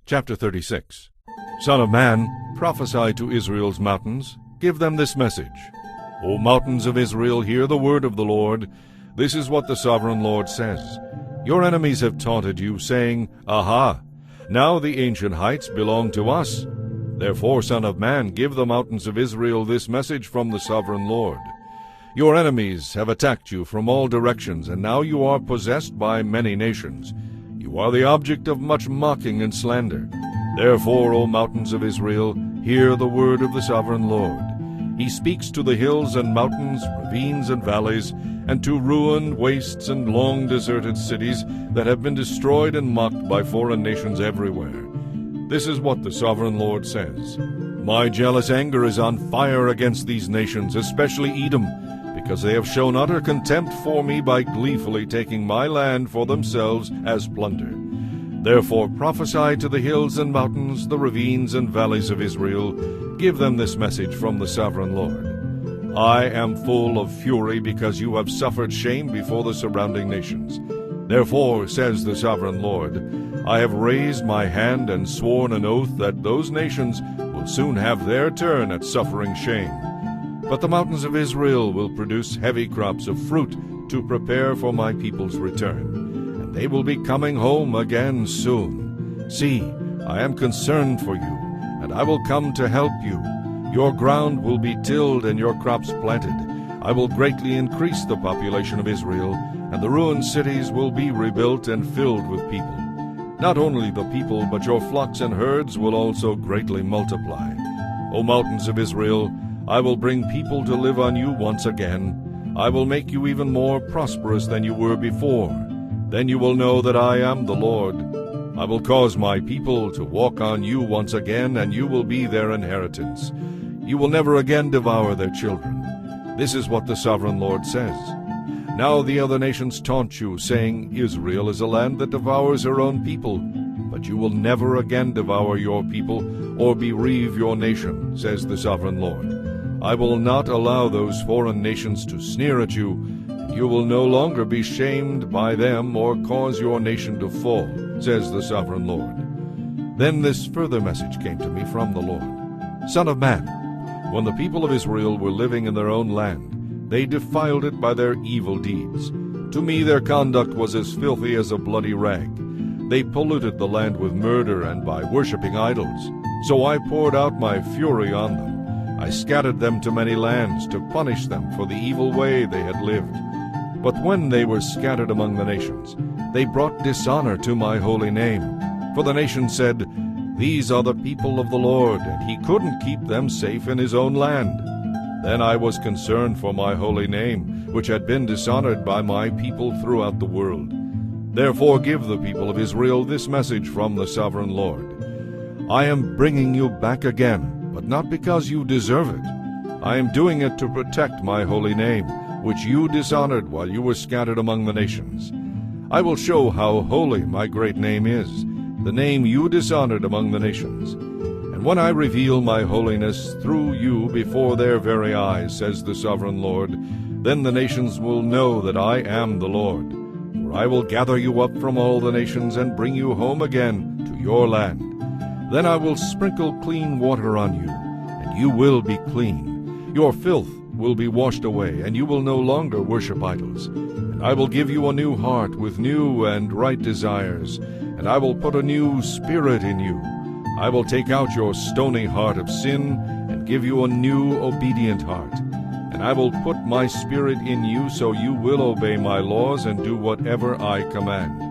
Chapter 36. Son of man, prophesy to Israel's mountains. Give them this message. O mountains of Israel, hear the word of the Lord. This is what the sovereign Lord says. Your enemies have taunted you, saying, Aha! Now the ancient heights belong to us. Therefore, Son of man, give the mountains of Israel this message from the sovereign Lord. Your enemies have attacked you from all directions, and now you are possessed by many nations. You are the object of much mocking and slander. Therefore, O mountains of Israel, hear the word of the sovereign Lord. He speaks to the hills and mountains, ravines and valleys, and to ruined wastes and long deserted cities that have been destroyed and mocked by foreign nations everywhere. This is what the sovereign Lord says. My jealous anger is on fire against these nations, especially Edom, because they have shown utter contempt for me by gleefully taking my land for themselves as plunder. Therefore prophesy to the hills and mountains, the ravines and valleys of Israel. Give them this message from the sovereign Lord. I am full of fury because you have suffered shame before the surrounding nations. Therefore, says the sovereign Lord, I have raised my hand and sworn an oath that those nations will soon have their turn at suffering shame. But the mountains of Israel will produce heavy crops of fruit to prepare for my people's return, and they will be coming home again soon. See, I am concerned for you, and I will come to help you. Your ground will be tilled and your crops planted. I will greatly increase the population of Israel, and the ruined cities will be rebuilt and filled with people. Not only the people, but your flocks and herds will also greatly multiply. O mountains of Israel, I will bring people to live on you once again. I will make you even more prosperous than you were before. Then you will know that I am the Lord. I will cause my people to walk on you once again, and you will be their inheritance. You will never again devour their children. This is what the sovereign Lord says. Now the other nations taunt you, saying, Israel is a land that devours her own people. But you will never again devour your people or bereave your nation, says the sovereign Lord. I will not allow those foreign nations to sneer at you. You will no longer be shamed by them or cause your nation to fall, says the sovereign Lord. Then this further message came to me from the Lord. Son of man, when the people of Israel were living in their own land, they defiled it by their evil deeds. To me their conduct was as filthy as a bloody rag. They polluted the land with murder and by worshipping idols. So I poured out my fury on them. I scattered them to many lands to punish them for the evil way they had lived. But when they were scattered among the nations, they brought dishonor to my holy name. For the nations said, These are the people of the Lord, and he couldn't keep them safe in his own land. Then I was concerned for my holy name, which had been dishonored by my people throughout the world. Therefore give the people of Israel this message from the sovereign Lord. I am bringing you back again, but not because you deserve it. I am doing it to protect my holy name, which you dishonored while you were scattered among the nations. I will show how holy my great name is, the name you dishonored among the nations. And when I reveal my holiness through you before their very eyes, says the sovereign Lord, then the nations will know that I am the Lord. For I will gather you up from all the nations and bring you home again to your land. Then I will sprinkle clean water on you, and you will be clean. Your filth will be washed away, and you will no longer worship idols. And I will give you a new heart with new and right desires, and I will put a new spirit in you. I will take out your stony heart of sin and give you a new obedient heart. And I will put my spirit in you so you will obey my laws and do whatever I command.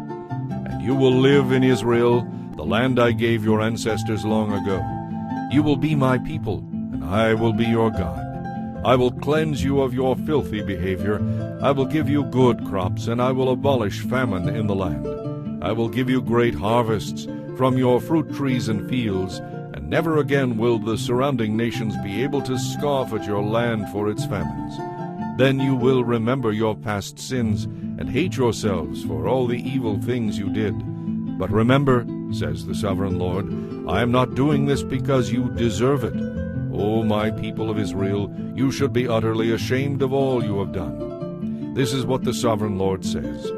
And you will live in Israel, the land I gave your ancestors long ago. You will be my people, and I will be your God. I will cleanse you of your filthy behavior. I will give you good crops, and I will abolish famine in the land. I will give you great harvests from your fruit trees and fields, and never again will the surrounding nations be able to scoff at your land for its famines. Then you will remember your past sins and hate yourselves for all the evil things you did. But remember, says the sovereign Lord, I am not doing this because you deserve it. O my people of Israel, you should be utterly ashamed of all you have done. This is what the sovereign Lord says.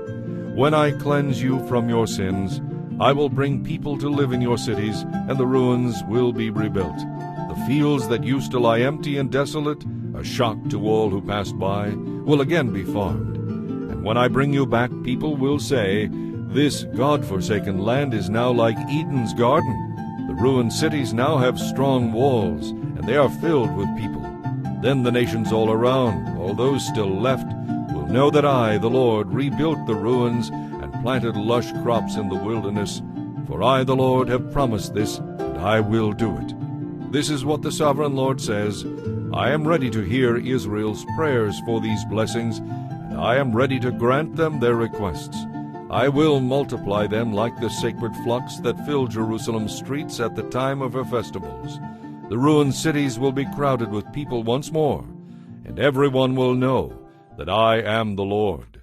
When I cleanse you from your sins, I will bring people to live in your cities, and the ruins will be rebuilt. The fields that used to lie empty and desolate, a shock to all who passed by, will again be farmed. And when I bring you back, people will say, this God-forsaken land is now like Eden's garden. The ruined cities now have strong walls, and they are filled with people. Then the nations all around, all those still left, will know that I, the Lord, rebuilt the ruins and planted lush crops in the wilderness. For I, the Lord, have promised this, and I will do it. This is what the sovereign Lord says. I am ready to hear Israel's prayers for these blessings, and I am ready to grant them their requests. I will multiply them like the sacred flocks that fill Jerusalem's streets at the time of her festivals. The ruined cities will be crowded with people once more, and everyone will know that I am the Lord.